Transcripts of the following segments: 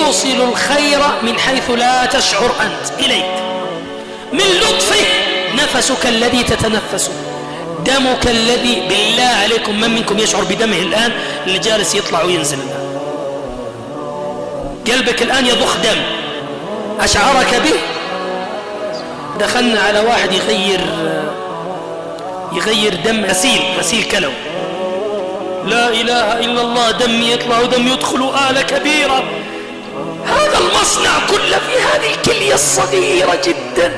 يوصل الخير من حيث لا تشعر أنت إليك. من لطفه نفسك الذي تتنفسه، دمك الذي، بالله عليكم من منكم يشعر بدمه الآن اللي جالس يطلع وينزل الآن؟ قلبك الآن يضخ دم، أشعرك به؟ دخلنا على واحد يغير دم غسيل كلوي، لا إله إلا الله، دم يطلع ودم يدخل آلة كبيرة. هذا المصنع كله في هذه الكلية الصغيرة جدا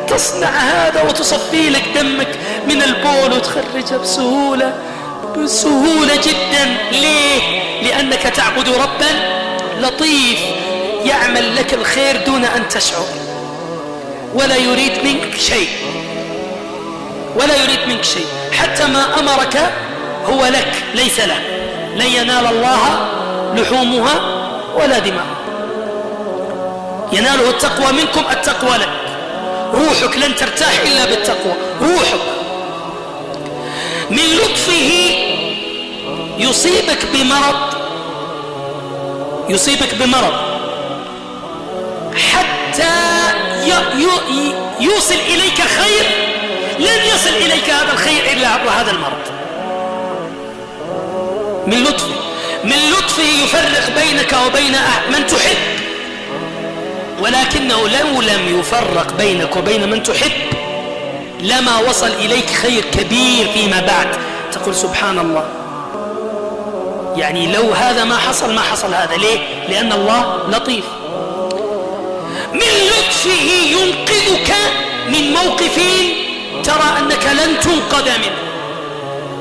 تصنع هذا وتصفي لك دمك من البول وتخرجه بسهولة جدا. ليه؟ لأنك تعبد ربا لطيف يعمل لك الخير دون أن تشعر، ولا يريد منك شيء، حتى ما أمرك هو لك ليس له. لن ينال الله لحومها ولا دماؤها، يناله التقوى منكم، التقوى لك. روحك لن ترتاح إلا بالتقوى، روحك. من لطفه يصيبك بمرض حتى يوصل إليك خير، لن يصل إليك هذا الخير إلا عبر هذا المرض. من لطفه يفرق بينك وبين من تحب، ولكنه لو لم يفرق بينك وبين من تحب لما وصل إليك خير كبير فيما بعد. تقول سبحان الله، يعني لو هذا ما حصل هذا. ليه؟ لأن الله لطيف. من لطفه ينقذك من موقف ترى أنك لن تنقذ منه،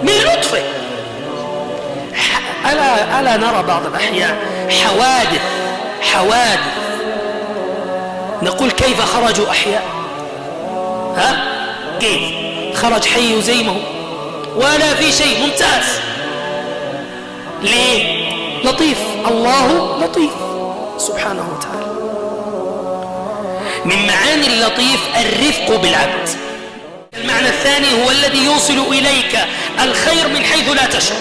من لطفه. ألا نرى بعض الأحيان حوادث نقول كيف خرجوا أحياء؟ كيف خرج حي وزي ما هو ولا في شيء، ممتاز. ليه؟ لطيف، الله لطيف سبحانه وتعالى. من معاني اللطيف الرفق بالعبد. المعنى الثاني هو الذي يوصل إليك الخير من حيث لا تشعر.